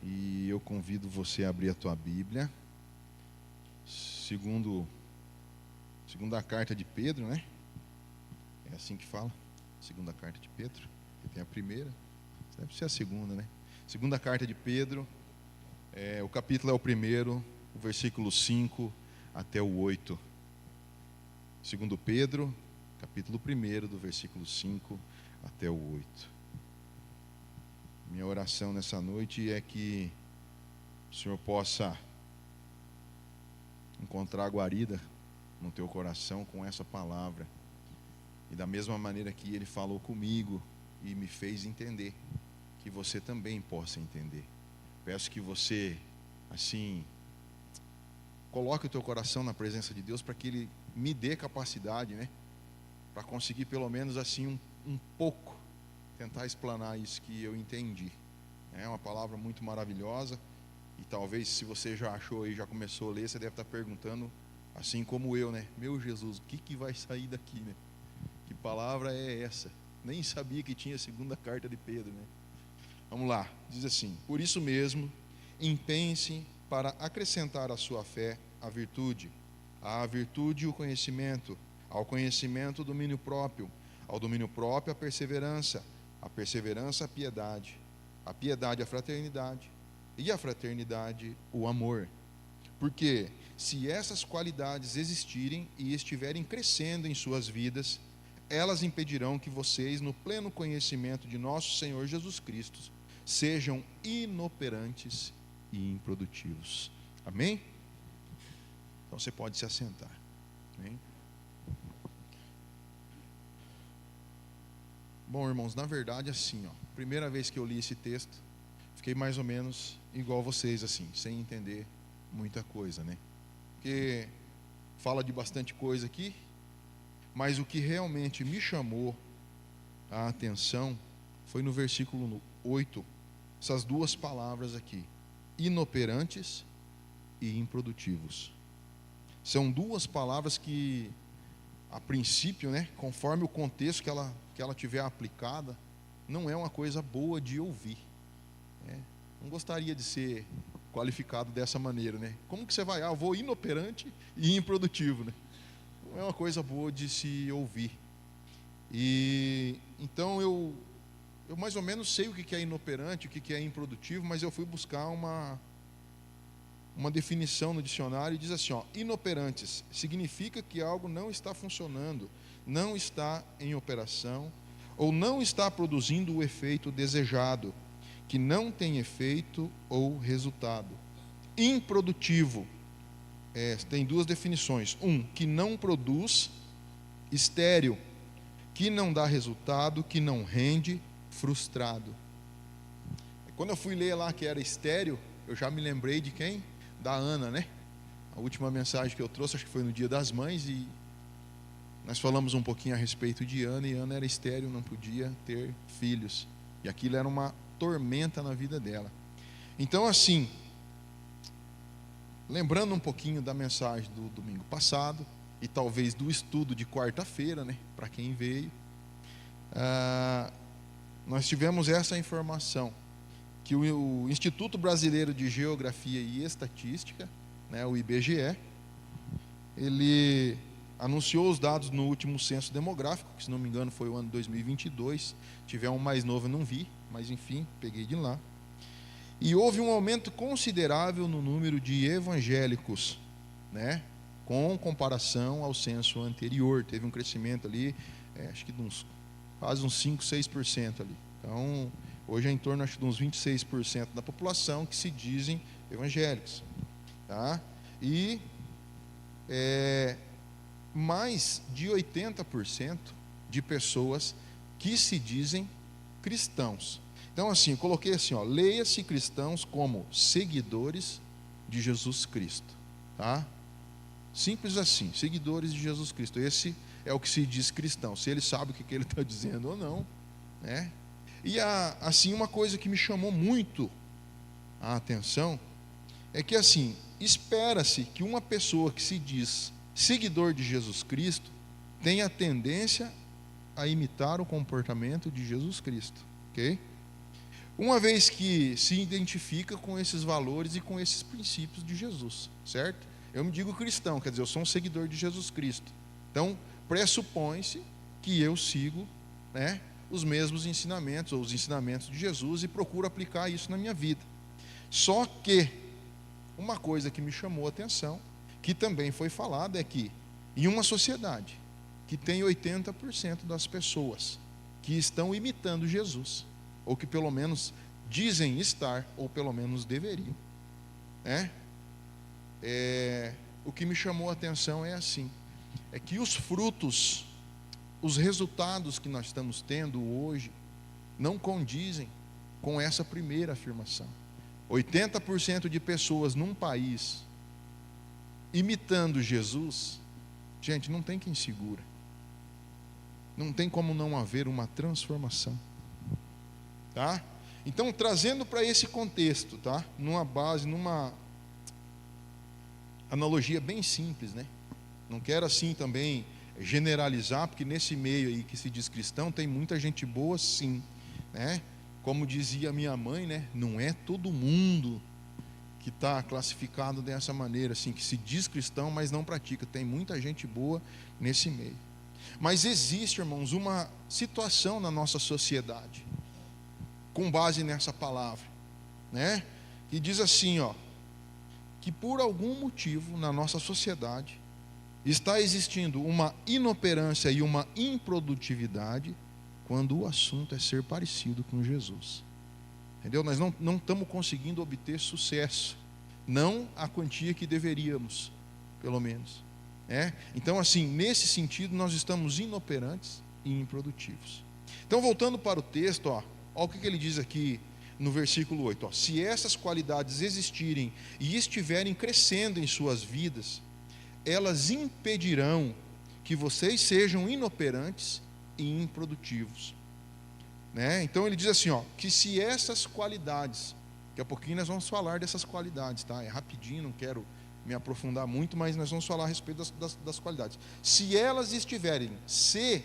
E eu convido você a abrir a tua Bíblia. Segunda carta de Pedro, né? É assim que fala? Segunda carta de Pedro. Que tem a primeira. Deve ser a segunda, né? Segunda carta de Pedro. O capítulo é o primeiro, o versículo 5 até o 8. Segundo Pedro, capítulo 1, do versículo 5 até o 8. Minha oração nessa noite é que o Senhor possa encontrar guarida no teu coração com essa palavra. E da mesma maneira que Ele falou comigo e me fez entender, que você também possa entender. Peço que você, assim, coloque o teu coração na presença de Deus para que Ele me dê capacidade, né? Para conseguir pelo menos assim um pouco tentar explanar isso que eu entendi. É uma palavra muito maravilhosa. E talvez se você já achou e já começou a ler, você deve estar perguntando, assim como eu, né? Meu Jesus, o que vai sair daqui, né? Que palavra é essa? Nem sabia que tinha a segunda carta de Pedro, né? Vamos lá, diz assim: por isso mesmo, empenhe-se para acrescentar à sua fé a virtude, à virtude o conhecimento, ao conhecimento o domínio próprio, ao domínio próprio a perseverança a piedade, a piedade a fraternidade, e a fraternidade o amor. Porque se essas qualidades existirem e estiverem crescendo em suas vidas, elas impedirão que vocês, no pleno conhecimento de nosso Senhor Jesus Cristo, sejam inoperantes e improdutivos. Amém? Então você pode se assentar. Amém? Bom, irmãos, na verdade assim, primeira vez que eu li esse texto, fiquei mais ou menos igual vocês, assim, sem entender muita coisa, né? Porque fala de bastante coisa aqui, mas o que realmente me chamou a atenção foi no versículo 8, essas duas palavras aqui: inoperantes e improdutivos. São duas palavras que, a princípio, né, conforme o contexto que ela tiver aplicada, não é uma coisa boa de ouvir, né? Não gostaria de ser qualificado dessa maneira, né? Como que você vai? Eu vou inoperante e improdutivo, né? Não é uma coisa boa de se ouvir. E então eu mais ou menos sei o que é inoperante, o que é improdutivo, mas eu fui buscar uma definição no dicionário e diz assim, inoperantes significa que algo não está funcionando, não está em operação ou não está produzindo o efeito desejado, que não tem efeito ou resultado. Improdutivo, tem duas definições: que não produz; estéril, que não dá resultado, que não rende; frustrado. Quando eu fui ler lá que era estéril, eu já me lembrei de quem? Da Ana, né? A última mensagem que eu trouxe, acho que foi no Dia das Mães, e nós falamos um pouquinho a respeito de Ana, e Ana era estéril, não podia ter filhos, e aquilo era uma tormenta na vida dela. Então, assim, lembrando um pouquinho da mensagem do domingo passado, e talvez do estudo de quarta-feira, né, para quem veio, nós tivemos essa informação, que o Instituto Brasileiro de Geografia e Estatística, né, o IBGE, ele anunciou os dados no último censo demográfico, que se não me engano foi o ano 2022, se tiver um mais novo eu não vi, mas enfim, peguei de lá. E houve um aumento considerável no número de evangélicos, né, com comparação ao censo anterior. Teve um crescimento ali, acho que quase uns 5, 6% ali. Então, hoje é em torno, acho, de uns 26% da população que se dizem evangélicos, tá? E mais de 80% de pessoas que se dizem cristãos. Então, assim, eu coloquei assim, leia-se cristãos como seguidores de Jesus Cristo, tá? Simples assim, seguidores de Jesus Cristo. Esse é o que se diz cristão, se ele sabe o que ele está dizendo ou não, né? E assim, uma coisa que me chamou muito a atenção é que, assim, espera-se que uma pessoa que se diz seguidor de Jesus Cristo tenha tendência a imitar o comportamento de Jesus Cristo, ok? Uma vez que se identifica com esses valores e com esses princípios de Jesus, certo? Eu me digo cristão, quer dizer, eu sou um seguidor de Jesus Cristo. Então, pressupõe-se que eu sigo, né, os mesmos ensinamentos, ou os ensinamentos de Jesus, e procuro aplicar isso na minha vida. Só que, uma coisa que me chamou a atenção, que também foi falada, é que em uma sociedade que tem 80% das pessoas que estão imitando Jesus, ou que pelo menos dizem estar, ou pelo menos deveriam, né? O que me chamou a atenção é assim, é que os frutos, os resultados que nós estamos tendo hoje, não condizem com essa primeira afirmação. 80% de pessoas num país imitando Jesus, gente, não tem quem segura. Não tem como não haver uma transformação. Tá? Então, trazendo para esse contexto, tá? Numa analogia bem simples, né? Não quero assim também generalizar, porque nesse meio aí que se diz cristão, tem muita gente boa, sim, né? Como dizia minha mãe, né? Não é todo mundo que está classificado dessa maneira, assim, que se diz cristão, mas não pratica. Tem muita gente boa nesse meio. Mas existe, irmãos, uma situação na nossa sociedade, com base nessa palavra, né? Que diz assim, ó, que por algum motivo na nossa sociedade está existindo uma inoperância e uma improdutividade quando o assunto é ser parecido com Jesus. Entendeu? Nós não estamos conseguindo obter sucesso, não a quantia que deveríamos, pelo menos. Então, assim, nesse sentido, nós estamos inoperantes e improdutivos. Então, voltando para o texto, olha o que ele diz aqui no versículo 8. Se essas qualidades existirem e estiverem crescendo em suas vidas, elas impedirão que vocês sejam inoperantes e improdutivos. Então ele diz assim, que se essas qualidades, daqui a pouquinho nós vamos falar dessas qualidades, tá? É rapidinho, não quero me aprofundar muito, mas nós vamos falar a respeito das qualidades. Se elas estiverem, se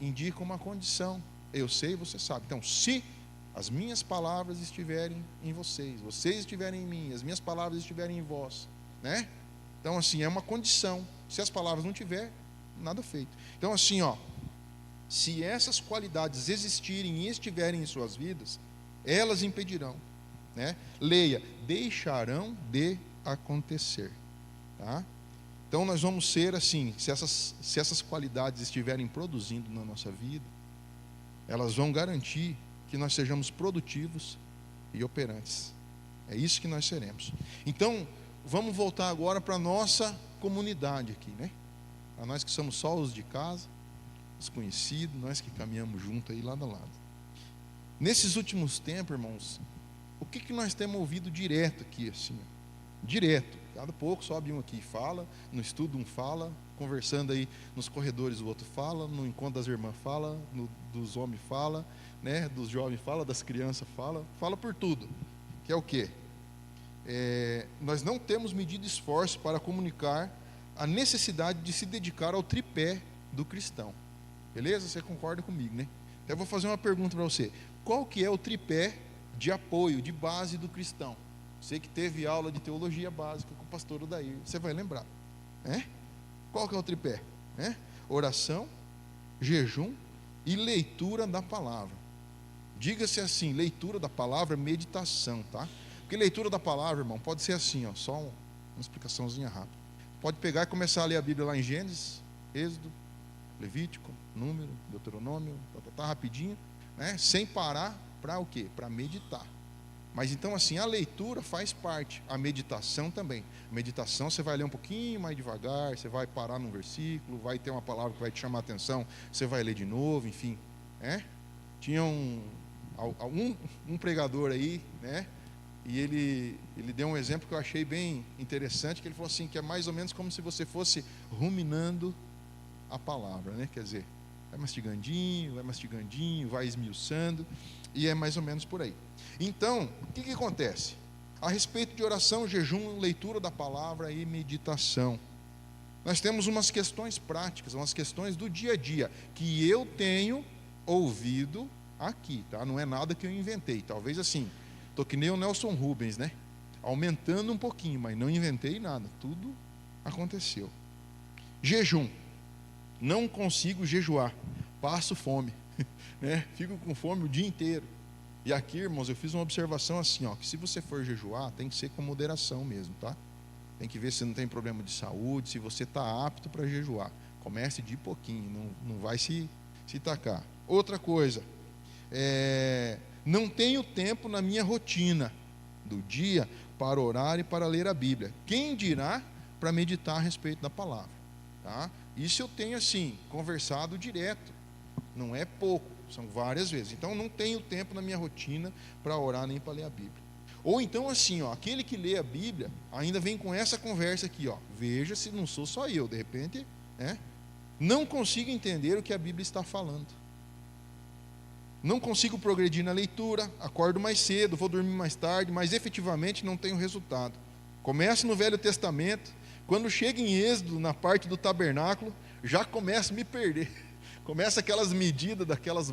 indica uma condição, eu sei, você sabe. Então, se as minhas palavras estiverem em vocês estiverem em mim, as minhas palavras estiverem em vós, né? Então, assim, é uma condição. Se as palavras não tiver, nada feito. Então, assim, se essas qualidades existirem e estiverem em suas vidas, elas impedirão, né? Leia, deixarão de acontecer, tá? Então nós vamos ser assim, se essas qualidades estiverem produzindo na nossa vida, elas vão garantir que nós sejamos produtivos e operantes. É isso que nós seremos. Então, vamos voltar agora para a nossa comunidade aqui, né? Para nós que somos só os de casa, os conhecidos, nós que caminhamos junto aí lado a lado. Nesses últimos tempos, irmãos, o que nós temos ouvido direto aqui, assim, direto, cada pouco sobe um aqui e fala, no estudo um fala, conversando aí nos corredores o outro fala, no encontro das irmãs fala, dos homens fala, né, dos jovens fala, das crianças fala por tudo, que é o quê? Nós não temos medido esforço para comunicar a necessidade de se dedicar ao tripé do cristão. Beleza? Você concorda comigo, né? Então eu vou fazer uma pergunta para você. Qual que é o tripé de apoio, de base do cristão? Você que teve aula de teologia básica com o pastor Odair, você vai lembrar. Qual que é o tripé? Oração, jejum e leitura da palavra. Diga-se assim, leitura da palavra, meditação, tá? Porque leitura da palavra, irmão, pode ser assim, só uma explicaçãozinha rápida. Pode pegar e começar a ler a Bíblia lá em Gênesis, Êxodo, Levítico, Número, Deuteronômio, rapidinho, né? Sem parar, para o quê? Para meditar. Mas então assim, a leitura faz parte, a meditação também. A meditação você vai ler um pouquinho mais devagar, você vai parar num versículo, vai ter uma palavra que vai te chamar a atenção, você vai ler de novo, enfim. Tinha um pregador aí, né? E ele deu um exemplo que eu achei bem interessante, que ele falou assim, que é mais ou menos como se você fosse ruminando a palavra, né? Quer dizer, vai mastigandinho, vai esmiuçando, e é mais ou menos por aí. Então, o que acontece? A respeito de oração, jejum, leitura da palavra e meditação, nós temos umas questões práticas, umas questões do dia a dia, que eu tenho ouvido aqui, tá? Não é nada que eu inventei. Talvez assim, tô que nem o Nelson Rubens, né? Aumentando um pouquinho, mas não inventei nada. Tudo aconteceu. Jejum. Não consigo jejuar. Passo fome. Né? Fico com fome o dia inteiro. E aqui, irmãos, eu fiz uma observação assim, ó, que se você for jejuar, tem que ser com moderação mesmo, tá? Tem que ver se não tem problema de saúde, se você está apto para jejuar. Comece de pouquinho, não vai se tacar. Outra coisa, não tenho tempo na minha rotina do dia para orar e para ler a Bíblia. Quem dirá para meditar a respeito da palavra? Tá? Isso eu tenho assim, conversado direto. Não é pouco, são várias vezes. Então não tenho tempo na minha rotina para orar nem para ler a Bíblia. Ou então assim, ó, aquele que lê a Bíblia ainda vem com essa conversa aqui, ó. Veja se não sou só eu, de repente, né? Não consigo entender o que a Bíblia está falando. Não consigo progredir na leitura, acordo mais cedo, vou dormir mais tarde, mas efetivamente não tenho resultado. Começo no Velho Testamento, quando chega em Êxodo, na parte do tabernáculo, já começo a me perder. Começa aquelas medidas daquelas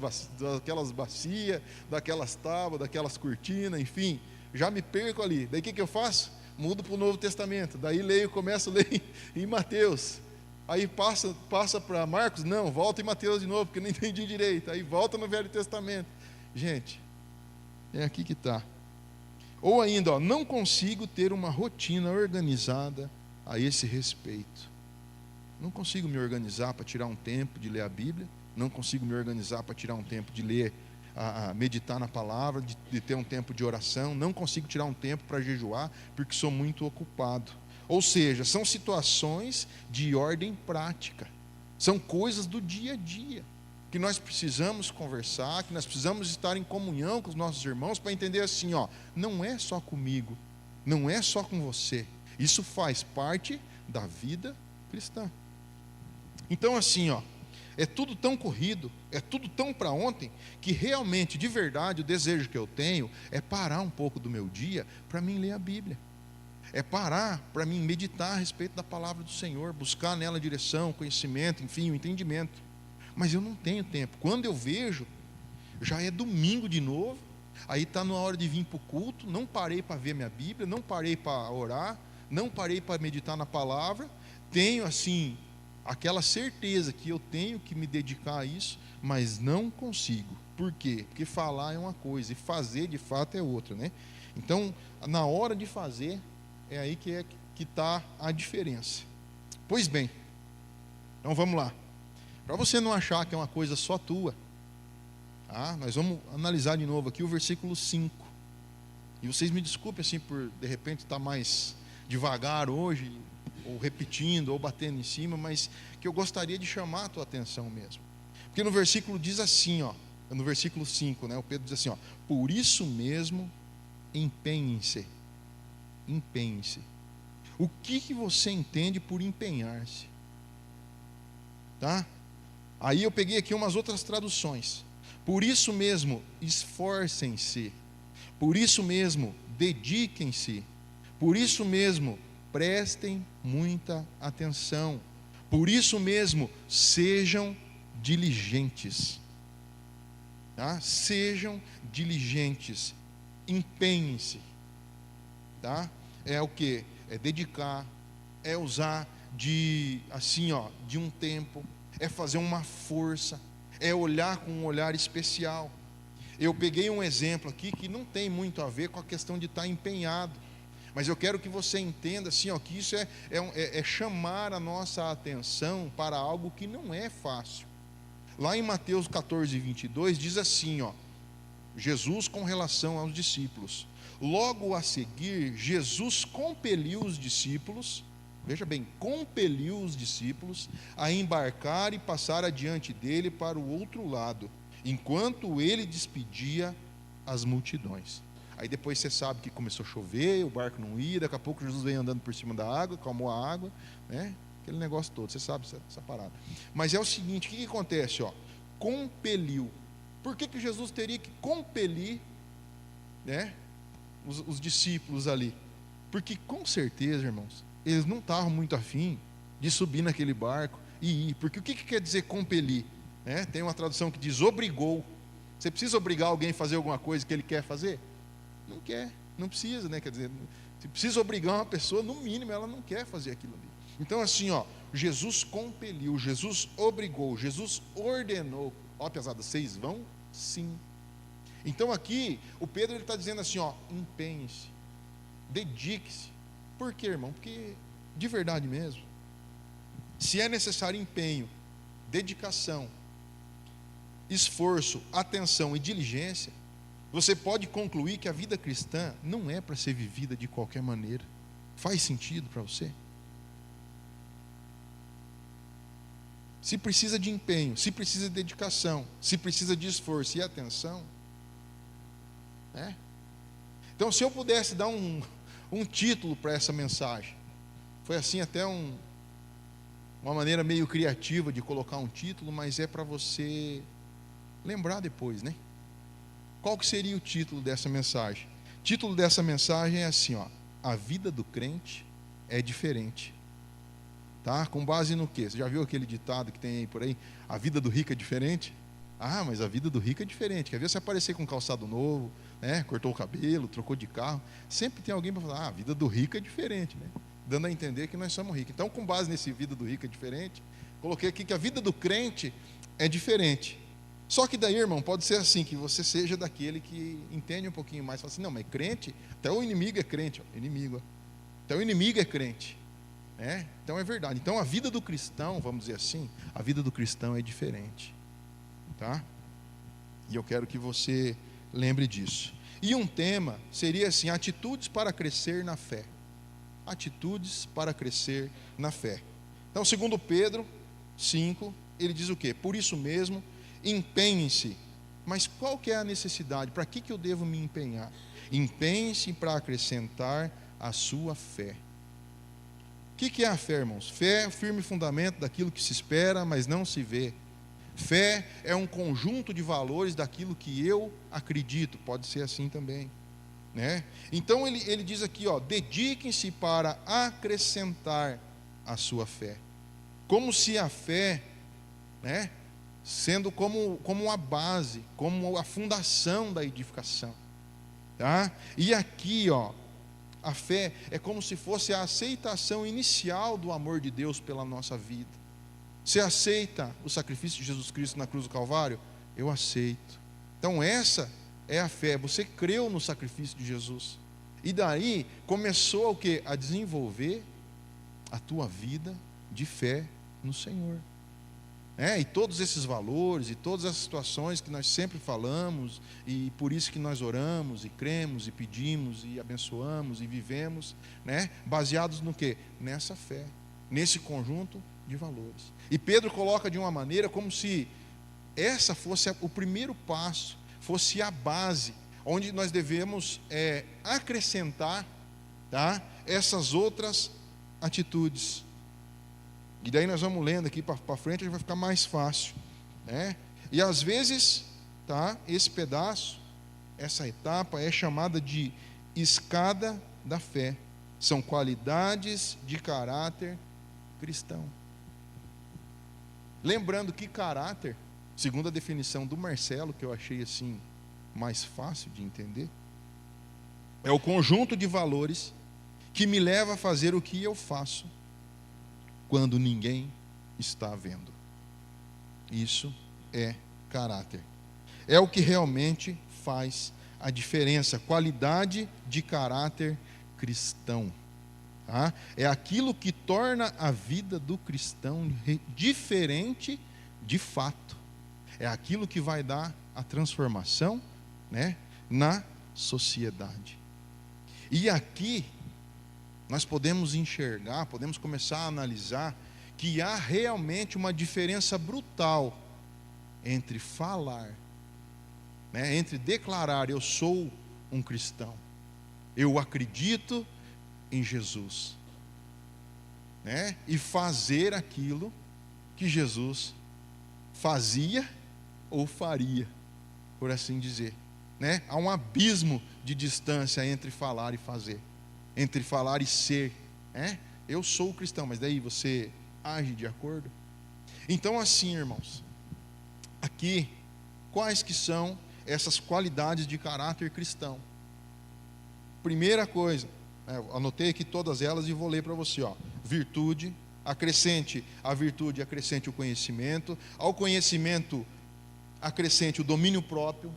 bacias, daquelas tábuas, daquelas cortinas, enfim, já me perco ali. Daí o que eu faço? Mudo para o Novo Testamento. Daí começo a ler em Mateus. Aí passa para Marcos, não, volta em Mateus de novo, porque não entendi direito. Aí volta no Velho Testamento. Gente, é aqui que está. Ou ainda, ó, não consigo ter uma rotina organizada a esse respeito. Não consigo me organizar para tirar um tempo de ler a Bíblia. Não consigo me organizar para tirar um tempo de ler, meditar na palavra, de ter um tempo de oração. Não consigo tirar um tempo para jejuar, porque sou muito ocupado. Ou seja, são situações de ordem prática. São coisas do dia a dia, que nós precisamos conversar, que nós precisamos estar em comunhão com os nossos irmãos, para entender assim, ó, não é só comigo, não é só com você. Isso faz parte da vida cristã. Então assim, ó, é tudo tão corrido, é tudo tão para ontem, que realmente, de verdade, o desejo que eu tenho é parar um pouco do meu dia para mim ler a Bíblia. É parar para mim meditar a respeito da palavra do Senhor, buscar nela direção, conhecimento, enfim, o entendimento. Mas eu não tenho tempo. Quando eu vejo, já é domingo de novo, aí está na hora de vir para o culto, não parei para ver minha Bíblia, não parei para orar, não parei para meditar na palavra. Tenho assim, aquela certeza que eu tenho que me dedicar a isso, mas não consigo. Por quê? Porque falar é uma coisa e fazer de fato é outra, né? Então, na hora de fazer, é aí que está a diferença. Pois bem, então vamos lá. Para você não achar que é uma coisa só tua, tá? Nós vamos analisar de novo aqui o versículo 5. E vocês me desculpem assim por de repente estar mais devagar hoje, ou repetindo, ou batendo em cima, mas que eu gostaria de chamar a tua atenção mesmo. Porque no versículo diz assim, ó, no versículo 5, né, o Pedro diz assim, ó, por isso mesmo empenhem-se. Empenhe-se. O que você entende por empenhar-se? Tá? Aí eu peguei aqui umas outras traduções. Por isso mesmo, esforcem-se. Por isso mesmo, dediquem-se. Por isso mesmo, prestem muita atenção. Por isso mesmo, sejam diligentes. Tá? Sejam diligentes. Empenhem-se. Tá? É o que? É dedicar, é usar de um tempo, é fazer uma força, é olhar com um olhar especial. Eu peguei um exemplo aqui que não tem muito a ver com a questão de estar empenhado, mas eu quero que você entenda assim, ó, que isso é chamar a nossa atenção para algo que não é fácil. Lá em Mateus 14, 22 diz assim, ó, Jesus com relação aos discípulos. Logo a seguir, Jesus compeliu os discípulos, veja bem, compeliu os discípulos a embarcar e passar adiante dele para o outro lado, enquanto ele despedia as multidões. Aí depois você sabe que começou a chover, o barco não ia, daqui a pouco Jesus veio andando por cima da água, acalmou a água, né? Aquele negócio todo, você sabe essa parada. Mas é o seguinte, o que acontece? Ó? Compeliu. Por que Jesus teria que compelir, né, os discípulos ali? Porque com certeza, irmãos, eles não estavam muito afim de subir naquele barco e ir. Porque o que quer dizer compelir? Tem uma tradução que diz obrigou. Você precisa obrigar alguém a fazer alguma coisa que ele quer fazer? Não quer, não precisa, né? Quer dizer, se precisa obrigar uma pessoa, no mínimo ela não quer fazer aquilo ali. Então assim, Jesus compeliu, Jesus obrigou, Jesus ordenou. Pesada, vocês vão? Sim. Então aqui, o Pedro está dizendo assim, empenhe-se, dedique-se. Por quê, irmão? Porque, de verdade mesmo, se é necessário empenho, dedicação, esforço, atenção e diligência, você pode concluir que a vida cristã não é para ser vivida de qualquer maneira. Faz sentido para você? Se precisa de empenho, se precisa de dedicação, se precisa de esforço e atenção, Então, se eu pudesse dar um título para essa mensagem, foi assim até uma maneira meio criativa de colocar um título, mas é para você lembrar depois, né? Qual que seria o título dessa mensagem? O título dessa mensagem é assim, a vida do crente é diferente. Tá? Com base no quê? Você já viu aquele ditado que tem aí por aí? A vida do rico é diferente? Mas a vida do rico é diferente. Quer ver você aparecer com um calçado novo, né? Cortou o cabelo, trocou de carro. Sempre tem alguém para falar, a vida do rico é diferente, né? Dando a entender que nós somos ricos. Então, com base nesse vida do rico é diferente, coloquei aqui que a vida do crente é diferente. Só que daí, irmão, pode ser assim, que você seja daquele que entende um pouquinho mais. Fala assim, não, mas crente, até o inimigo é crente. Até o inimigo é crente. Então é verdade. Então a vida do cristão, vamos dizer assim, a vida do cristão é diferente. Tá? E eu quero que você lembre disso. E um tema seria assim, atitudes para crescer na fé. Atitudes para crescer na fé. Então, segundo Pedro 5, ele diz o quê? Por isso mesmo, empenhem-se. Mas qual que é a necessidade? Para que eu devo me empenhar? Empenhem-se para acrescentar a sua fé. O que é a fé, irmãos? Fé é o firme fundamento daquilo que se espera, mas não se vê. Fé é um conjunto de valores daquilo que eu acredito. Pode ser assim também, né? Então ele diz aqui, dediquem-se para acrescentar a sua fé. Como se a fé, né, sendo como a base, como a fundação da edificação, tá? E aqui, a fé é como se fosse a aceitação inicial do amor de Deus pela nossa vida. Você aceita o sacrifício de Jesus Cristo na cruz do Calvário? Eu aceito. Então essa é a fé. Você creu no sacrifício de Jesus. E daí começou o quê? A desenvolver a tua vida de fé no Senhor. E todos esses valores e todas as situações que nós sempre falamos, e por isso que nós oramos e cremos e pedimos e abençoamos e vivemos, baseados no quê? Nessa fé, nesse conjunto de valores. E Pedro coloca de uma maneira como se essa fosse o primeiro passo, fosse a base, onde nós devemos acrescentar, tá, essas outras atitudes. E daí nós vamos lendo aqui para frente, vai ficar mais fácil, né? E às vezes, tá, esse pedaço, essa etapa é chamada de escada da fé. São qualidades de caráter cristão. Lembrando que caráter, segundo a definição do Marcelo, que eu achei assim mais fácil de entender, é o conjunto de valores que me leva a fazer o que eu faço quando ninguém está vendo. Isso é caráter. É o que realmente faz a diferença. Qualidade de caráter cristão. Tá? É aquilo que torna a vida do cristão diferente de fato. É aquilo que vai dar a transformação, né, na sociedade. E aqui nós podemos enxergar, podemos começar a analisar que há realmente uma diferença brutal entre falar, entre declarar, eu sou um cristão, eu acredito em Jesus, e fazer aquilo que Jesus fazia ou faria, por assim dizer. Há um abismo de distância entre falar e fazer, entre falar e ser. Eu sou cristão, mas daí você age de acordo? Então assim, irmãos, aqui, quais que são essas qualidades de caráter cristão. Primeira coisa, anotei aqui todas elas e vou ler para você. Virtude, acrescente a virtude, acrescente o conhecimento. Ao conhecimento, acrescente o domínio próprio.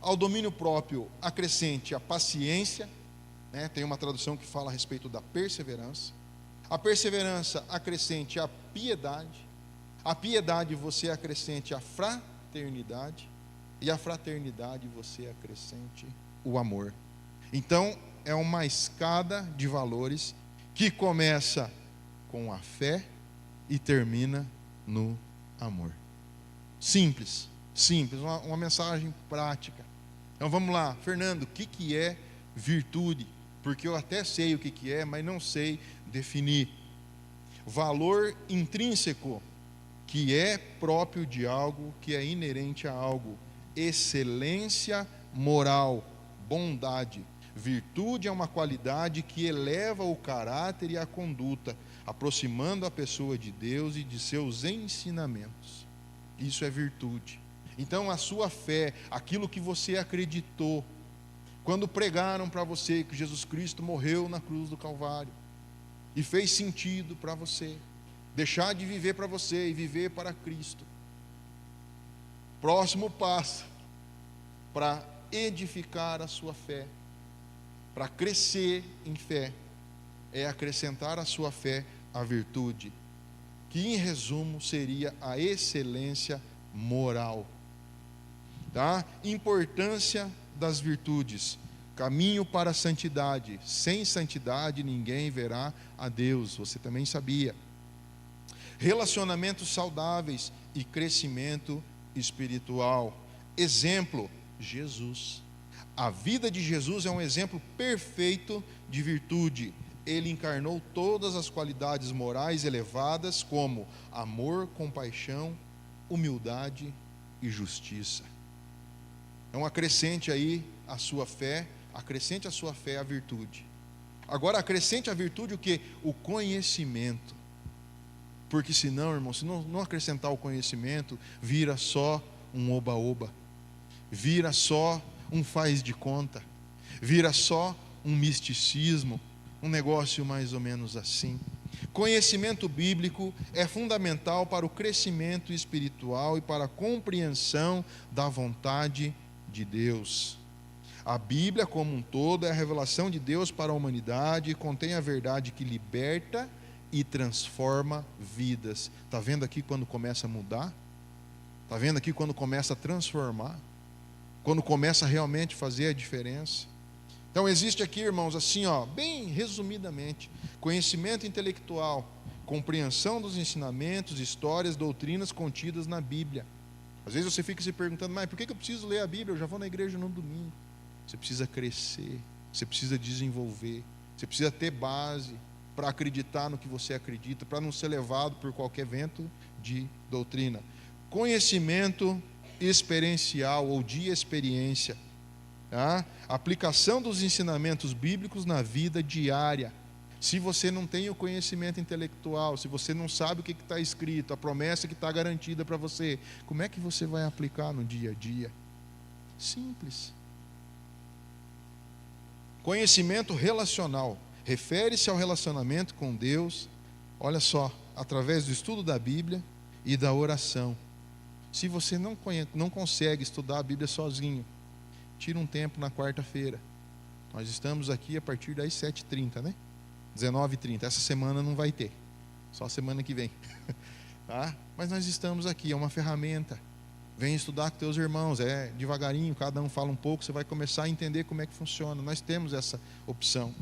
Ao domínio próprio, acrescente a paciência. Tem uma tradução que fala a respeito da perseverança. A perseverança, acrescente a piedade. A piedade, você acrescente a fraternidade. E a fraternidade, você acrescente o amor. Então, é uma escada de valores que começa com a fé e termina no amor. Simples, uma mensagem prática. Então vamos lá, Fernando, o que é virtude? Porque eu até sei o que é, mas não sei definir. Valor intrínseco, que é próprio de algo, que é inerente a algo. Excelência moral, bondade. Virtude é uma qualidade que eleva o caráter e a conduta, aproximando a pessoa de Deus e de seus ensinamentos. Isso é virtude. Então a sua fé, aquilo que você acreditou, quando pregaram para você que Jesus Cristo morreu na cruz do Calvário, e fez sentido para você, deixar de viver para você e viver para Cristo. Próximo passo, para edificar a sua fé, para crescer em fé, é acrescentar à sua fé a virtude, que em resumo seria a excelência moral. Tá? Importância das virtudes, caminho para a santidade. Sem santidade ninguém verá a Deus, você também sabia. Relacionamentos saudáveis e crescimento espiritual. Exemplo, Jesus. A vida de Jesus é um exemplo perfeito de virtude. Ele encarnou todas as qualidades morais elevadas, como amor, compaixão, humildade e justiça. Então acrescente aí a sua fé, acrescente a sua fé a virtude. Agora acrescente a virtude o quê? O conhecimento. Porque senão, irmão, se não acrescentar o conhecimento, vira só um oba-oba, vira só um faz de conta, vira só um misticismo, um negócio mais ou menos assim. Conhecimento bíblico é fundamental para o crescimento espiritual e para a compreensão da vontade de Deus. A Bíblia como um todo é a revelação de Deus para a humanidade e contém a verdade que liberta e transforma vidas. Está vendo aqui quando começa a mudar? Está vendo aqui quando começa a transformar? Quando começa a realmente fazer a diferença? Então existe aqui, irmãos, assim, bem resumidamente, conhecimento intelectual, compreensão dos ensinamentos, histórias, doutrinas contidas na Bíblia. Às vezes você fica se perguntando, mas por que eu preciso ler a Bíblia? Eu já vou na igreja no domingo. Você precisa crescer, você precisa desenvolver, você precisa ter base para acreditar no que você acredita, para não ser levado por qualquer vento de doutrina. Conhecimento experiencial ou de experiência. Tá? Aplicação dos ensinamentos bíblicos na vida diária. Se você não tem o conhecimento intelectual, se você não sabe o que está escrito, a promessa que está garantida para você, como é que você vai aplicar no dia a dia? Simples. Conhecimento relacional. Refere-se ao relacionamento com Deus, olha só, através do estudo da Bíblia e da oração. Se você não consegue estudar a Bíblia sozinho, tira um tempo na quarta-feira. Nós estamos aqui a partir das 7h30, né? 19h30. Essa semana não vai ter, só a semana que vem. Tá? Mas nós estamos aqui, é uma ferramenta. Vem estudar com teus irmãos, devagarinho, cada um fala um pouco, você vai começar a entender como é que funciona. Nós temos essa opção.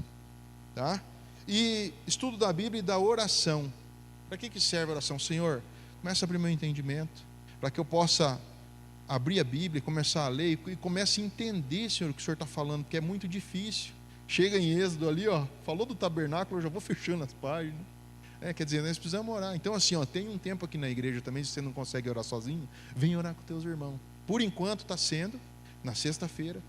Tá? E estudo da Bíblia e da oração. Para que serve a oração? Senhor, começa a abrir meu entendimento, para que eu possa abrir a Bíblia, começar a ler e comece a entender, Senhor, o que o Senhor está falando, porque é muito difícil. Chega em Êxodo ali, falou do tabernáculo, eu já vou fechando as páginas. Quer dizer, nós precisamos orar. Então assim, tem um tempo aqui na igreja também, se você não consegue orar sozinho, vem orar com teus irmãos. Por enquanto está sendo na sexta-feira,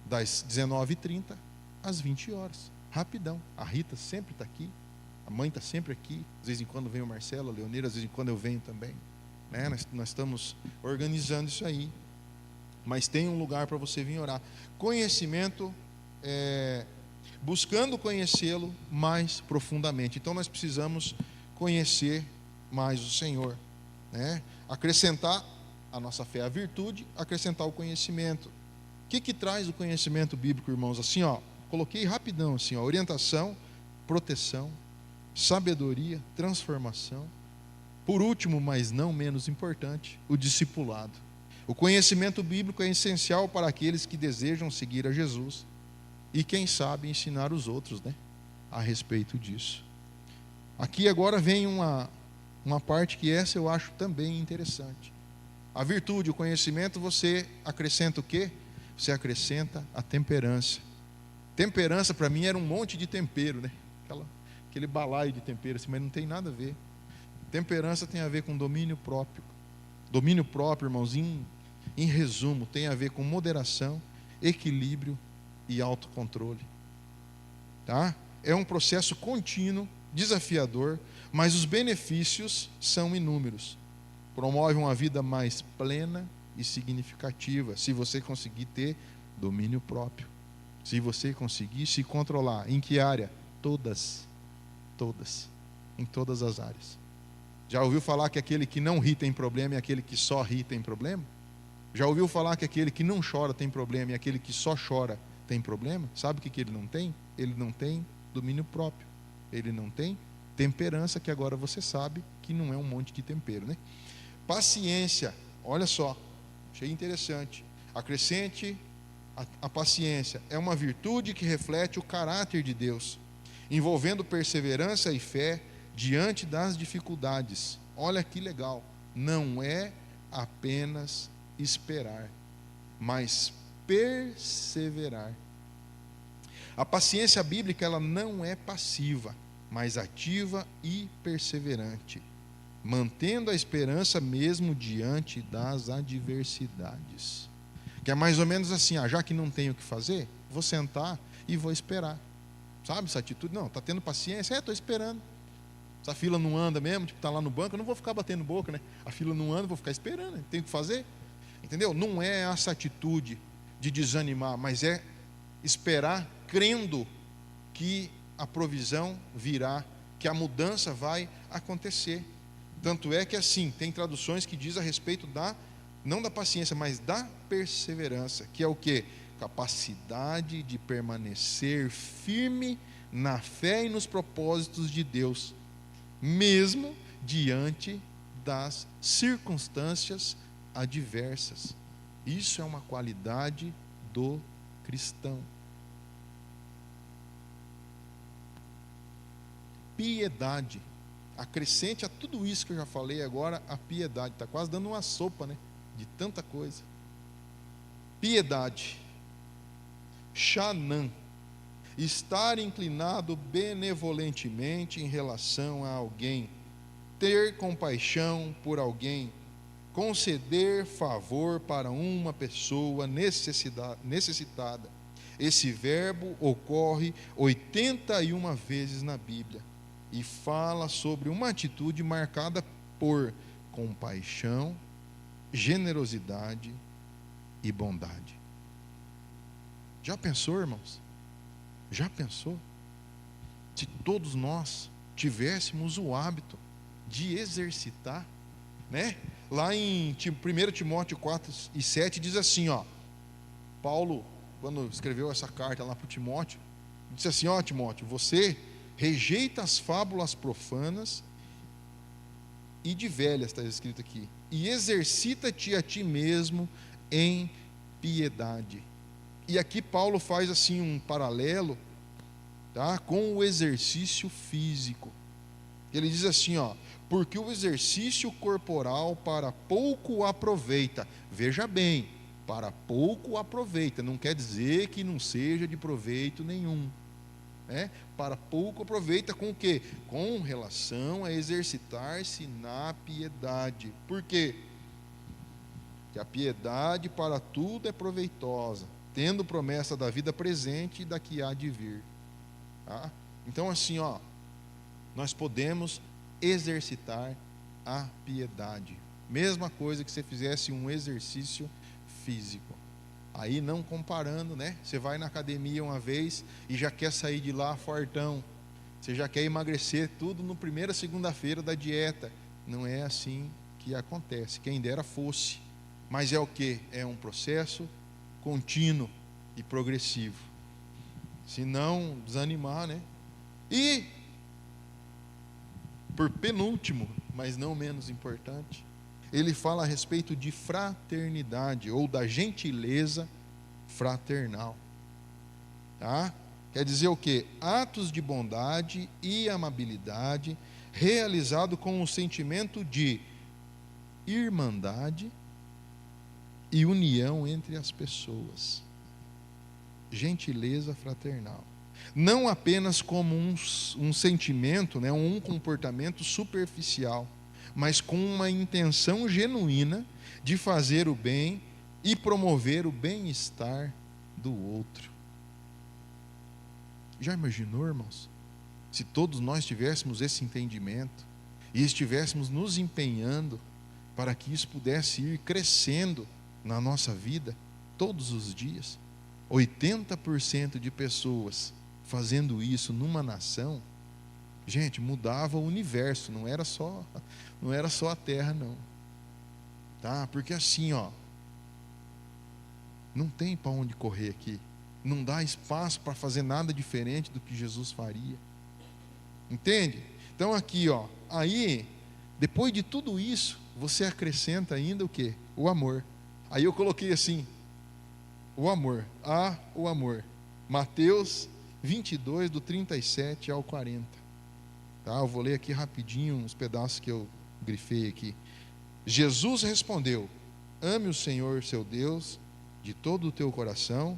das 19h30 às 20h. Rapidão. A Rita sempre está aqui, a mãe está sempre aqui, às vezes em quando vem o Marcelo, a Leoneira, às vezes em quando eu venho também. Nós estamos organizando isso aí. mas tem um lugar para você vir orar. Conhecimento, buscando conhecê-lo mais profundamente. Então nós precisamos conhecer mais o Senhor, né? Acrescentar a nossa fé à virtude, acrescentar o conhecimento. O que traz o conhecimento bíblico, irmãos? Assim, ó, coloquei rapidão assim, ó, orientação, proteção, sabedoria, transformação. Por último, mas não menos importante, o discipulado. O conhecimento bíblico é essencial para aqueles que desejam seguir a Jesus e, quem sabe, ensinar os outros, né, a respeito disso. Aqui agora vem uma parte que essa eu acho também interessante. A virtude, o conhecimento, você acrescenta o quê? Você acrescenta a temperança. Temperança para mim era um monte de tempero, né? Aquele balaio de tempero, assim, mas não tem nada a ver. Temperança tem a ver com domínio próprio. Domínio próprio, irmãos, em resumo, tem a ver com moderação, equilíbrio e autocontrole. Tá? É um processo contínuo, desafiador, mas os benefícios são inúmeros. Promove uma vida mais plena e significativa, se você conseguir ter domínio próprio. Se você conseguir se controlar. Em que área? Todas. Em todas as áreas. Já ouviu falar que aquele que não ri tem problema e aquele que só ri tem problema? Já ouviu falar que aquele que não chora tem problema e aquele que só chora tem problema? Sabe o que ele não tem? Ele não tem domínio próprio. Ele não tem temperança, que agora você sabe que não é um monte de tempero, né? Paciência, olha só, achei interessante. Acrescente a paciência. É uma virtude que reflete o caráter de Deus, envolvendo perseverança e fé diante das dificuldades. Olha que legal. Não é apenas esperar, mas perseverar. A paciência bíblica, ela não é passiva, mas ativa e perseverante, mantendo a esperança mesmo diante das adversidades. Que é mais ou menos assim, já que não tenho o que fazer, vou sentar e vou esperar. Sabe essa atitude? Não, está tendo paciência? Estou esperando. Se a fila não anda mesmo, tipo, está lá no banco, eu não vou ficar batendo boca, né? A fila não anda, vou ficar esperando, tenho que fazer. Entendeu? Não é essa atitude de desanimar, mas é esperar crendo que a provisão virá, que a mudança vai acontecer. Tanto é que assim, tem traduções que diz a respeito não da paciência, mas da perseverança, que é o quê? Capacidade de permanecer firme na fé e nos propósitos de Deus, mesmo diante das circunstâncias adversas. Isso é uma qualidade do cristão. Piedade. Acrescente a tudo isso que eu já falei agora, a piedade. Está quase dando uma sopa, né? De tanta coisa. Piedade. Xanã. Estar inclinado benevolentemente em relação a alguém. Ter compaixão por alguém. Conceder favor para uma pessoa necessitada. Esse verbo ocorre 81 vezes na Bíblia e fala sobre uma atitude marcada por compaixão, generosidade e bondade. Já pensou, irmãos? Já pensou? Se todos nós tivéssemos o hábito de exercitar, né? Lá em 1 Timóteo 4:7 diz assim, Paulo, quando escreveu essa carta lá para o Timóteo, disse assim, Timóteo, você rejeita as fábulas profanas e de velhas, está escrito aqui, e exercita-te a ti mesmo em piedade. E aqui Paulo faz assim um paralelo, tá, com o exercício físico. Ele diz assim, porque o exercício corporal para pouco aproveita. Veja bem, para pouco aproveita, não quer dizer que não seja de proveito nenhum, né? Para pouco aproveita com o quê? Com relação a exercitar-se na piedade. Por quê? Que a piedade para tudo é proveitosa, tendo promessa da vida presente e da que há de vir. Tá? Então assim, nós podemos exercitar a piedade. Mesma coisa que você fizesse um exercício físico. Aí não comparando, né? Você vai na academia uma vez e já quer sair de lá fortão. Você já quer emagrecer tudo no primeira segunda-feira da dieta. Não é assim que acontece. Quem dera fosse. Mas é o quê? É um processo contínuo e progressivo. Se não desanimar, né? E, por penúltimo, mas não menos importante, ele fala a respeito de fraternidade, ou da gentileza fraternal. Tá? Quer dizer o quê? Atos de bondade e amabilidade, realizado com o sentimento de irmandade e união entre as pessoas. Gentileza fraternal. Não apenas como um sentimento, né, um comportamento superficial, mas com uma intenção genuína de fazer o bem e promover o bem-estar do outro. Já imaginou, irmãos? Se todos nós tivéssemos esse entendimento e estivéssemos nos empenhando para que isso pudesse ir crescendo na nossa vida todos os dias. 80% de pessoas fazendo isso numa nação, gente, mudava o universo, não era só a Terra, não. Tá? Porque assim, ó, não tem para onde correr aqui. Não dá espaço para fazer nada diferente do que Jesus faria. Entende? Então aqui, ó, aí, depois de tudo isso, você acrescenta ainda o quê? O amor. Aí eu coloquei assim, o amor. O amor. Mateus 22, do 37 ao 40. Tá? Eu vou ler aqui rapidinho uns pedaços que eu grifei aqui. Jesus respondeu: ame o Senhor seu Deus de todo o teu coração,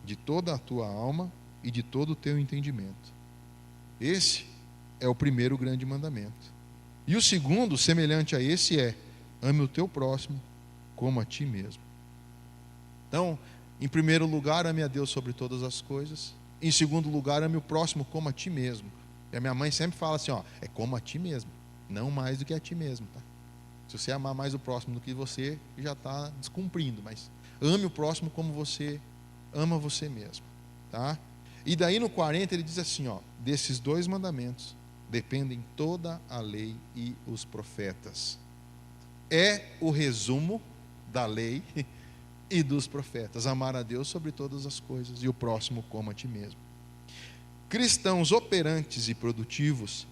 de toda a tua alma e de todo o teu entendimento. Esse é o primeiro grande mandamento. E o segundo, semelhante a esse, é: ame o teu próximo como a ti mesmo. Então, em primeiro lugar, ame a Deus sobre todas as coisas. Em segundo lugar, ame o próximo como a ti mesmo. E a minha mãe sempre fala assim, ó, é como a ti mesmo, não mais do que a ti mesmo, tá? Se você amar mais o próximo do que você, já está descumprindo, mas ame o próximo como você ama você mesmo, tá? E daí no 40 ele diz assim, ó, desses dois mandamentos dependem toda a lei e os profetas. É o resumo da lei e dos profetas: amar a Deus sobre todas as coisas e o próximo como a ti mesmo. Cristãos operantes e produtivos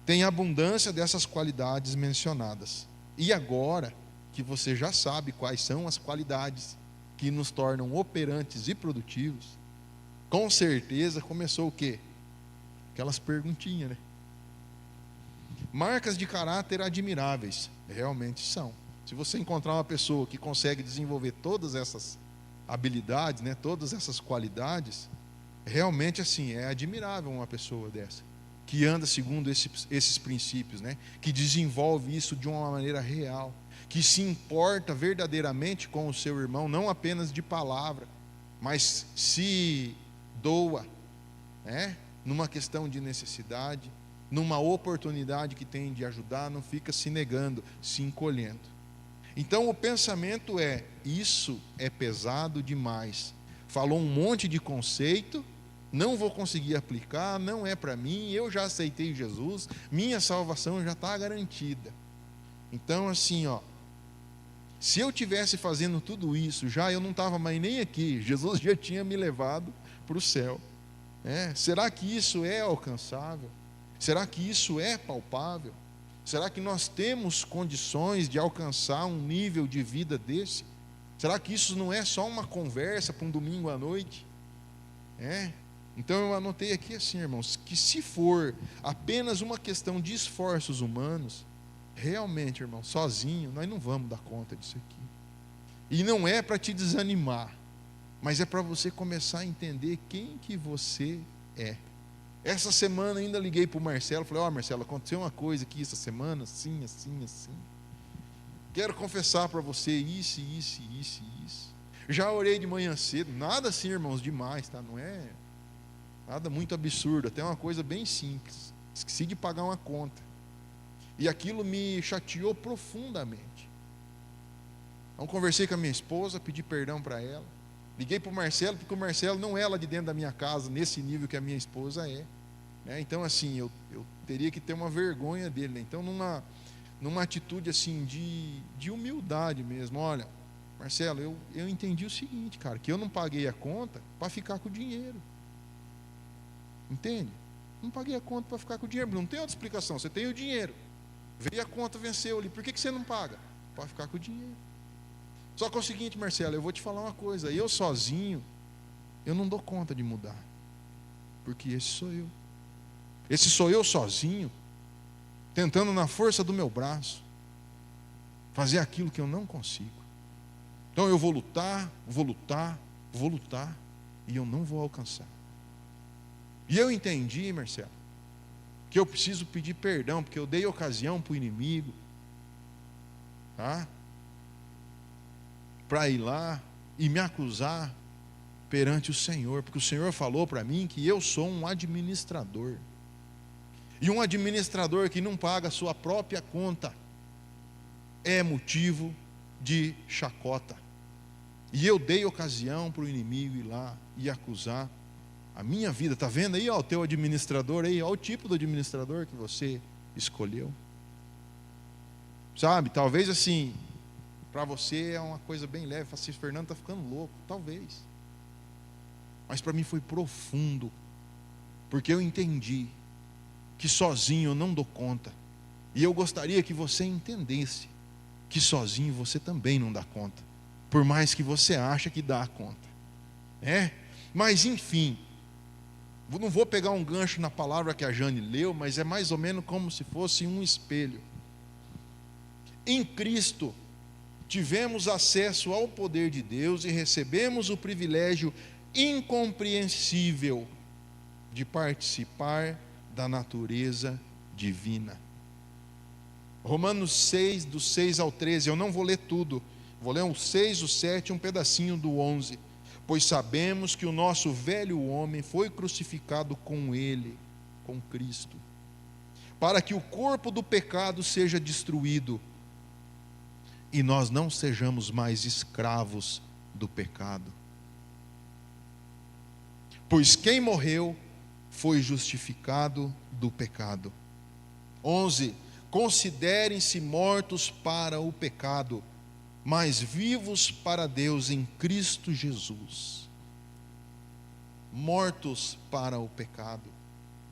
têm abundância dessas qualidades mencionadas. E agora que você já sabe quais são as qualidades que nos tornam operantes e produtivos, com certeza começou o quê? Aquelas perguntinhas, né? Marcas de caráter admiráveis, realmente são. Se você encontrar uma pessoa que consegue desenvolver todas essas habilidades, né, todas essas qualidades, realmente assim, é admirável uma pessoa dessa, que anda segundo esses princípios, né, que desenvolve isso de uma maneira real, que se importa verdadeiramente com o seu irmão, não apenas de palavra, mas se doa, né, numa questão de necessidade, numa oportunidade que tem de ajudar, não fica se negando, se encolhendo. Então o pensamento é: isso é pesado demais. Falou um monte de conceito, não vou conseguir aplicar, não é para mim, eu já aceitei Jesus, minha salvação já está garantida. Então assim, ó, se eu tivesse fazendo tudo isso já, eu não estava mais nem aqui, Jesus já tinha me levado para o céu. Será que isso é alcançável? Será que isso é palpável? Será que nós temos condições de alcançar um nível de vida desse? Será que isso não é só uma conversa para um domingo à noite? Então eu anotei aqui assim, irmãos, que se for apenas uma questão de esforços humanos, realmente, irmão, sozinho, nós não vamos dar conta disso aqui. E não é para te desanimar, mas é para você começar a entender quem que você é. Essa semana ainda liguei para o Marcelo, falei: ó, Marcelo, aconteceu uma coisa aqui essa semana, assim. Quero confessar para você isso. Já orei de manhã cedo, nada assim, irmãos, demais, tá? Não é nada muito absurdo, até uma coisa bem simples. Esqueci de pagar uma conta. E aquilo me chateou profundamente. Então conversei com a minha esposa, pedi perdão para ela. Liguei para o Marcelo, porque o Marcelo não é lá de dentro da minha casa, nesse nível que a minha esposa é. Então, assim, eu teria que ter uma vergonha dele. Né? Então, numa atitude assim de humildade mesmo, olha, Marcelo, eu entendi o seguinte, cara, que eu não paguei a conta para ficar com o dinheiro. Entende? Não paguei a conta para ficar com o dinheiro. Não tem outra explicação. Você tem o dinheiro. Veio a conta, venceu ali. Por que você não paga? Para ficar com o dinheiro. Só que é o seguinte, Marcelo, eu vou te falar uma coisa. Eu sozinho, eu não dou conta de mudar. Porque esse sou eu. Esse sou eu sozinho, tentando na força do meu braço fazer aquilo que eu não consigo. Então eu vou lutar, e eu não vou alcançar. E eu entendi, Marcelo, que eu preciso pedir perdão, porque eu dei ocasião para o inimigo, tá? Para ir lá e me acusar perante o Senhor, porque o Senhor falou para mim que eu sou um administrador. E um administrador que não paga a sua própria conta é motivo de chacota. E eu dei ocasião para o inimigo ir lá e acusar a minha vida. Está vendo aí, ó, o teu administrador aí, ó, o tipo do administrador que você escolheu. Sabe, talvez assim, para você é uma coisa bem leve, assim, Fernando está ficando louco, talvez. Mas para mim foi profundo, porque eu entendi que sozinho eu não dou conta. E eu gostaria que você entendesse que sozinho você também não dá conta, por mais que você ache que dá conta. Mas enfim, não vou pegar um gancho na palavra que a Jane leu, mas é mais ou menos como se fosse um espelho. Em Cristo, tivemos acesso ao poder de Deus e recebemos o privilégio incompreensível de participar da natureza divina. Romanos 6, do 6 ao 13, eu não vou ler tudo, vou ler o 6, o 7 e um pedacinho do 11. Pois sabemos que o nosso velho homem foi crucificado com ele, com Cristo, para que o corpo do pecado seja destruído e nós não sejamos mais escravos do pecado. Pois quem morreu foi justificado do pecado. 11. Considerem-se mortos para o pecado, mas vivos para Deus em Cristo Jesus. Mortos para o pecado.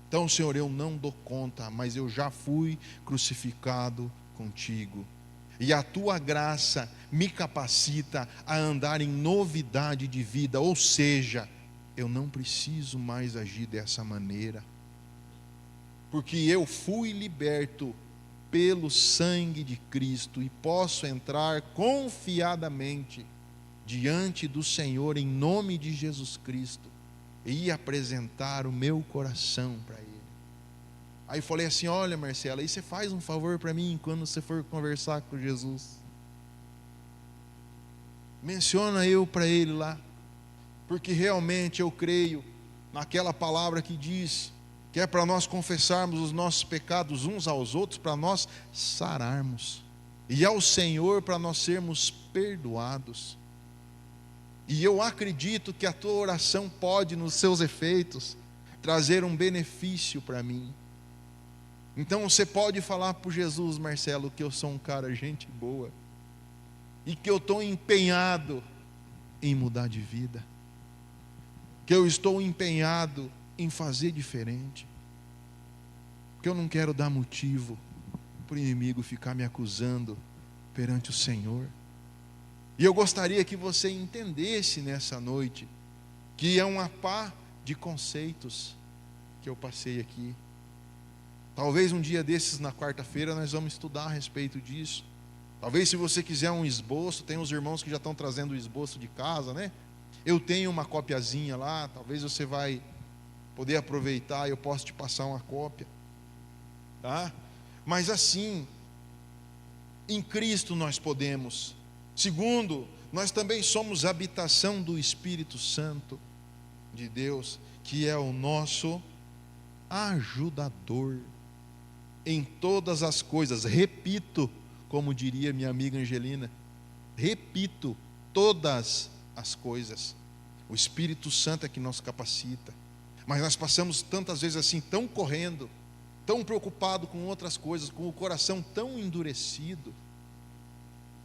Então, Senhor, eu não dou conta, mas eu já fui crucificado contigo. E a tua graça me capacita a andar em novidade de vida, ou seja, eu não preciso mais agir dessa maneira, porque eu fui liberto pelo sangue de Cristo e posso entrar confiadamente diante do Senhor em nome de Jesus Cristo e apresentar o meu coração para Ele. Aí eu falei assim, olha Marcela, aí você faz um favor para mim quando você for conversar com Jesus. Menciona eu para Ele lá, porque realmente eu creio naquela palavra que diz que é para nós confessarmos os nossos pecados uns aos outros, para nós sararmos, e ao Senhor para nós sermos perdoados. E eu acredito que a tua oração pode, nos seus efeitos, trazer um benefício para mim. Então você pode falar para Jesus, Marcelo, que eu sou um cara gente boa, e que eu estou empenhado em mudar de vida, que eu estou empenhado em fazer diferente, que eu não quero dar motivo para o inimigo ficar me acusando perante o Senhor. E eu gostaria que você entendesse nessa noite que é uma pá de conceitos que eu passei aqui. Talvez um dia desses, na quarta-feira, nós vamos estudar a respeito disso. Talvez, se você quiser um esboço, tem uns irmãos que já estão trazendo o esboço de casa, né? Eu tenho uma copiazinha lá, talvez você vai poder aproveitar, eu posso te passar uma cópia, tá? Mas assim, em Cristo nós podemos. Segundo, nós também somos habitação do Espírito Santo de Deus, que é o nosso ajudador em todas as coisas. Repito, como diria minha amiga Angelina, repito, todas as coisas. O Espírito Santo é que nos capacita. Mas nós passamos tantas vezes assim, tão correndo, tão preocupado com outras coisas, com o coração tão endurecido,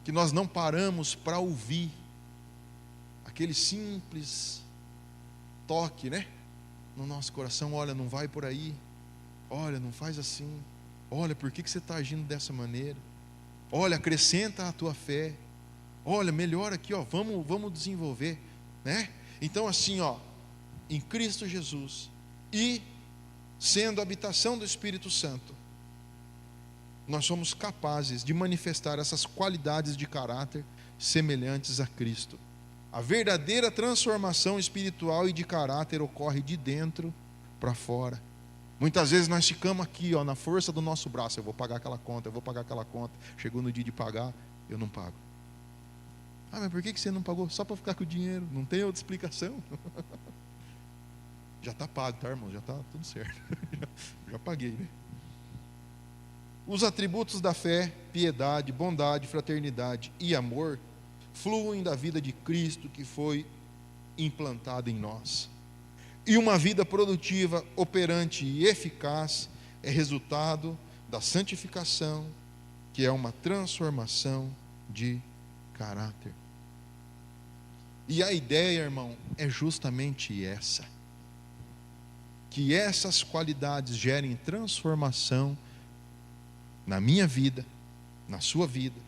que nós não paramos para ouvir aquele simples toque, né? No nosso coração: olha, não vai por aí, olha, não faz assim, olha, por que você está agindo dessa maneira? Olha, acrescenta a tua fé, olha, melhora aqui, ó, vamos desenvolver, né? Então assim, ó, em Cristo Jesus e sendo a habitação do Espírito Santo, nós somos capazes de manifestar essas qualidades de caráter semelhantes a Cristo. A verdadeira transformação espiritual e de caráter ocorre de dentro para fora. Muitas vezes nós ficamos aqui, ó, na força do nosso braço: eu vou pagar aquela conta, eu vou pagar aquela conta. Chegou no dia de pagar, eu não pago. Ah, mas por que você não pagou? Só para ficar com o dinheiro, não tem outra explicação. Já está pago, tá, irmão? Já está tudo certo. já paguei, né? Os atributos da fé, piedade, bondade, fraternidade e amor fluem da vida de Cristo que foi implantada em nós. E uma vida produtiva, operante e eficaz é resultado da santificação, que é uma transformação de caráter. E a ideia, irmão, é justamente essa: que essas qualidades gerem transformação na minha vida, na sua vida,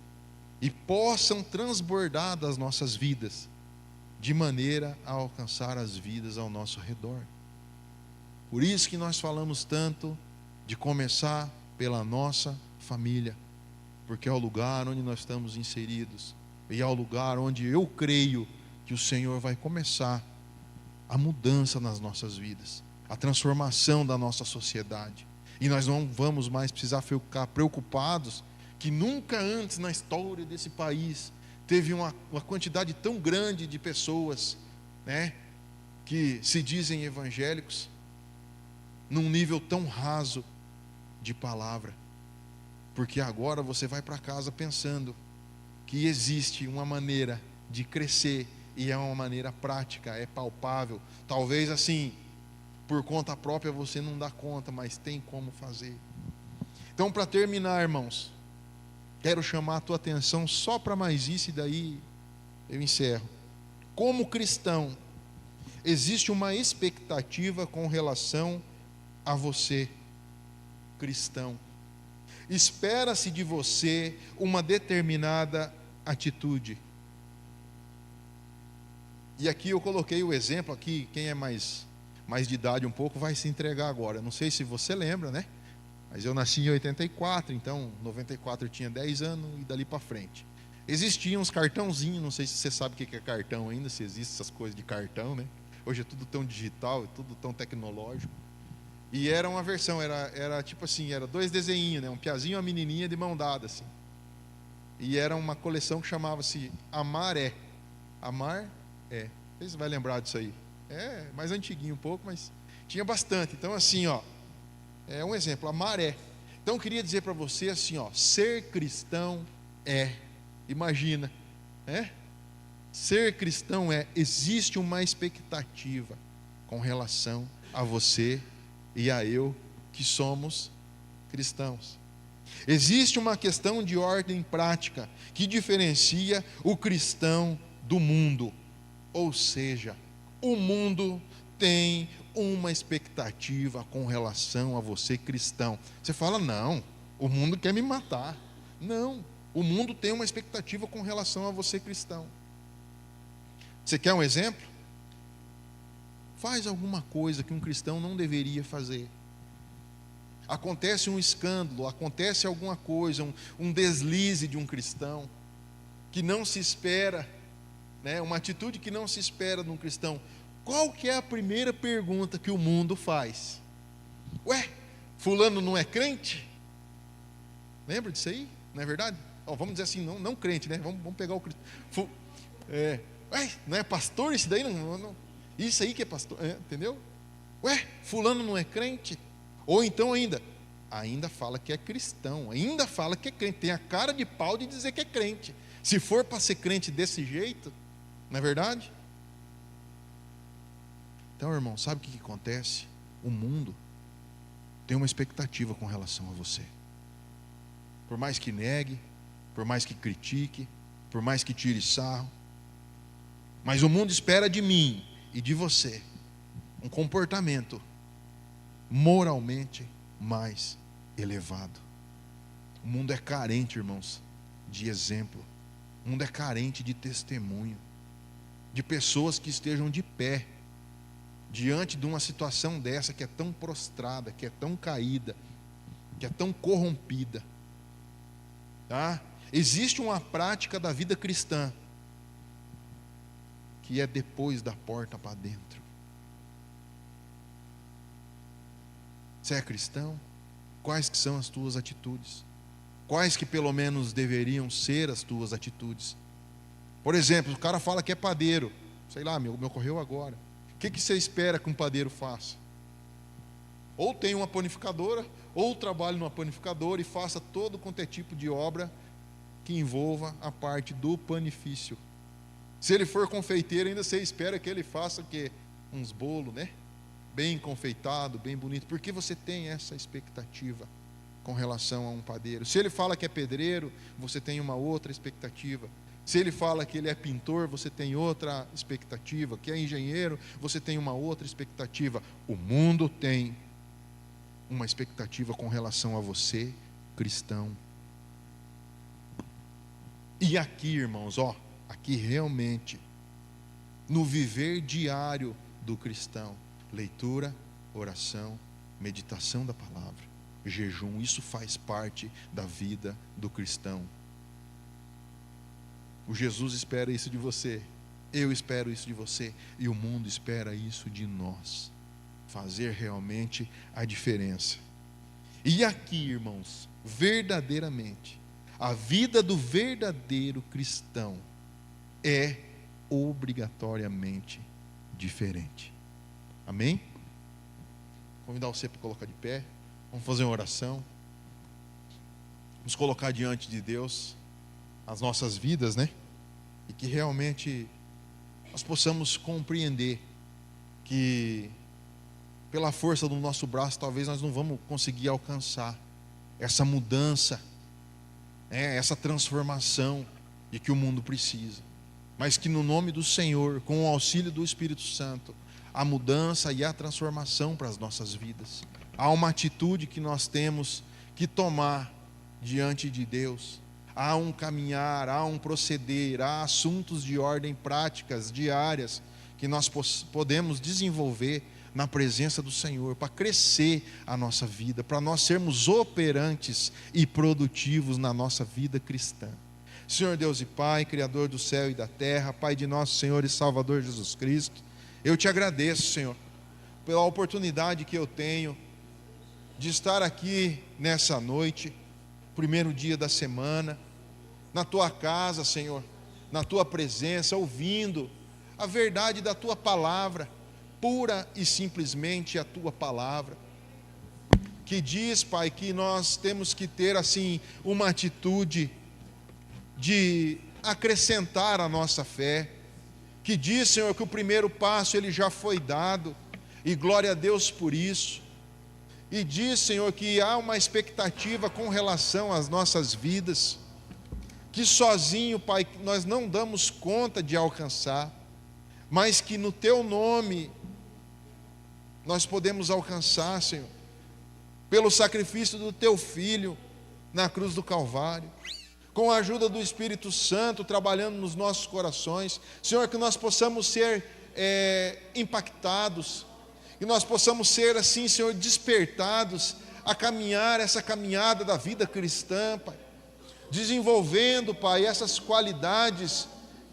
e possam transbordar das nossas vidas, de maneira a alcançar as vidas ao nosso redor. Por isso que nós falamos tanto de começar pela nossa família, porque é o lugar onde nós estamos inseridos, e é o lugar onde eu creio que o Senhor vai começar a mudança nas nossas vidas, a transformação da nossa sociedade. E nós não vamos mais precisar ficar preocupados que nunca antes na história desse país teve uma quantidade tão grande de pessoas, né, que se dizem evangélicos, num nível tão raso de palavra. Porque agora você vai para casa pensando que existe uma maneira de crescer, e é uma maneira prática, é palpável. Talvez assim, por conta própria você não dá conta, mas tem como fazer. Então, para terminar, irmãos, quero chamar a tua atenção só para mais isso, e daí eu encerro. Como cristão, existe uma expectativa com relação a você, cristão. Espera-se de você uma determinada atitude. E aqui eu coloquei o exemplo, aqui quem é mais de idade um pouco vai se entregar agora. Não sei se você lembra, né? Mas eu nasci em 84, então 94 eu tinha 10 anos e dali para frente. Existiam uns cartãozinhos, não sei se você sabe o que é cartão ainda, se existem essas coisas de cartão, né? Hoje é tudo tão digital, é tudo tão tecnológico. E era uma versão, era tipo assim, era 2 desenhinhos, né? Um piazinho e uma menininha de mão dada, assim. E era uma coleção que chamava-se Amar é. Amar é. Não sei se você vai lembrar disso aí. É mais antiguinho um pouco, mas tinha bastante. Então assim, ó, é um exemplo, amar é. Então eu queria dizer para você assim, ó, ser cristão é. Imagina, ser cristão é. Existe uma expectativa com relação a você e a eu que somos cristãos. Existe uma questão de ordem prática que diferencia o cristão do mundo. Ou seja, o mundo tem uma expectativa com relação a você, cristão. Você fala: não, o mundo quer me matar. Não, o mundo tem uma expectativa com relação a você, cristão. Você quer um exemplo? Faz alguma coisa que um cristão não deveria fazer. Acontece um escândalo, acontece alguma coisa, um deslize de um cristão, que não se espera, né? Uma atitude que não se espera de um cristão. Qual que é a primeira pergunta que o mundo faz? Ué, fulano não é crente? Lembra disso aí? Não é verdade? Vamos dizer assim, não crente, né? Vamos pegar o cristão. Ué, não é pastor esse daí? Não. Isso aí que é pastor, entendeu? Ué, fulano não é crente? Ou então ainda fala que é cristão, ainda fala que é crente, tem a cara de pau de dizer que é crente. Se for para ser crente desse jeito, não é verdade? Então, irmão, sabe o que acontece? O mundo tem uma expectativa com relação a você. Por mais que negue, por mais que critique, por mais que tire sarro, mas o mundo espera de mim e de você um comportamento moralmente mais elevado. O mundo é carente, irmãos, de exemplo. O mundo é carente de testemunho, de pessoas que estejam de pé diante de uma situação dessa que é tão prostrada, que é tão caída, que é tão corrompida. Tá? Existe uma prática da vida cristã que é depois da porta para dentro. Você é cristão? Quais que são as tuas atitudes? Quais que pelo menos deveriam ser as tuas atitudes? Por exemplo, o cara fala que é padeiro. Sei lá, me ocorreu agora. O que você espera que um padeiro faça? Ou tem uma panificadora, ou trabalhe numa panificadora e faça todo quanto é tipo de obra que envolva a parte do panifício. Se ele for confeiteiro, ainda você espera que ele faça o quê? Uns bolos, né? Bem confeitado, bem bonito. Porque você tem essa expectativa com relação a um padeiro. Se ele fala que é pedreiro, você tem uma outra expectativa. Se ele fala que ele é pintor, você tem outra expectativa. Que é engenheiro, você tem uma outra expectativa. O mundo tem uma expectativa com relação a você, cristão. E aqui, irmãos, aqui realmente, no viver diário do cristão, leitura, oração, meditação da palavra, jejum, isso faz parte da vida do cristão. O Jesus espera isso de você, eu espero isso de você, e o mundo espera isso de nós, fazer realmente a diferença. E aqui, irmãos, verdadeiramente, a vida do verdadeiro cristão é obrigatoriamente diferente. Amém? Vou convidar você para colocar de pé. Vamos fazer uma oração. Vamos colocar diante de Deus as nossas vidas, né? E que realmente nós possamos compreender que pela força do nosso braço talvez nós não vamos conseguir alcançar essa mudança, essa transformação de que o mundo precisa, mas que no nome do Senhor, com o auxílio do Espírito Santo, a mudança e a transformação para as nossas vidas. Há uma atitude que nós temos que tomar diante de Deus. Há um caminhar, há um proceder, há assuntos de ordem práticas, diárias, que nós podemos desenvolver na presença do Senhor, para crescer a nossa vida, para nós sermos operantes e produtivos na nossa vida cristã. Senhor Deus e Pai, Criador do céu e da terra, Pai de nosso Senhor e Salvador Jesus Cristo, eu te agradeço, Senhor, pela oportunidade que eu tenho de estar aqui nessa noite, primeiro dia da semana, na tua casa, Senhor, na tua presença, ouvindo a verdade da tua palavra, pura e simplesmente a tua palavra, que diz, Pai, que nós temos que ter assim uma atitude de acrescentar a nossa fé, que diz, Senhor, que o primeiro passo ele já foi dado, e glória a Deus por isso. E diz, Senhor, que há uma expectativa com relação às nossas vidas, que sozinho, Pai, nós não damos conta de alcançar, mas que no Teu nome nós podemos alcançar, Senhor, pelo sacrifício do Teu Filho na cruz do Calvário, com a ajuda do Espírito Santo trabalhando nos nossos corações, Senhor, que nós possamos ser impactados, que nós possamos ser assim, Senhor, despertados a caminhar essa caminhada da vida cristã, Pai, desenvolvendo, Pai, essas qualidades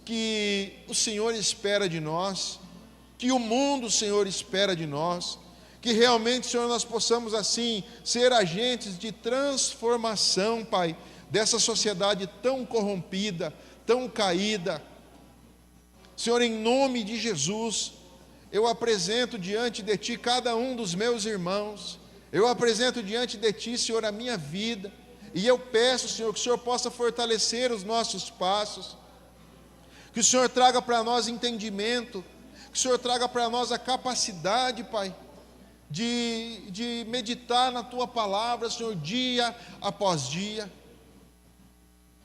que o Senhor espera de nós, que o mundo, Senhor, espera de nós, que realmente, Senhor, nós possamos assim ser agentes de transformação, Pai, dessa sociedade tão corrompida, tão caída. Senhor, em nome de Jesus, eu apresento diante de Ti cada um dos meus irmãos, eu apresento diante de Ti, Senhor, a minha vida, e eu peço, Senhor, que o Senhor possa fortalecer os nossos passos, que o Senhor traga para nós entendimento, Que o Senhor traga para nós a capacidade, Pai, de meditar na Tua palavra, Senhor, dia após dia.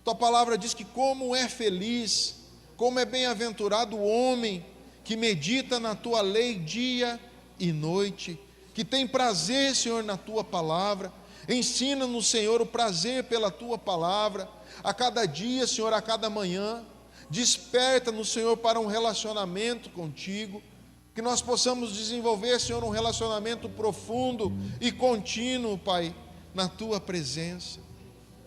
Tua palavra diz que como é feliz, como é bem-aventurado o homem que medita na Tua lei dia e noite, que tem prazer, Senhor, na Tua palavra. Ensina-nos, Senhor, o prazer pela Tua palavra, a cada dia, Senhor, a cada manhã. Desperta-nos, Senhor, para um relacionamento contigo, que nós possamos desenvolver, Senhor, um relacionamento profundo e contínuo, Pai, na Tua presença.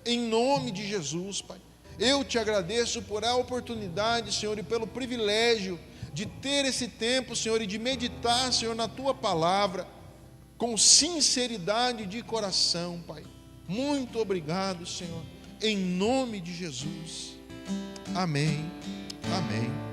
Em nome de Jesus, Pai, eu te agradeço por a oportunidade, Senhor, e pelo privilégio de ter esse tempo, Senhor, e de meditar, Senhor, na Tua palavra, com sinceridade de coração, Pai. Muito obrigado, Senhor, em nome de Jesus. Amém. Amém.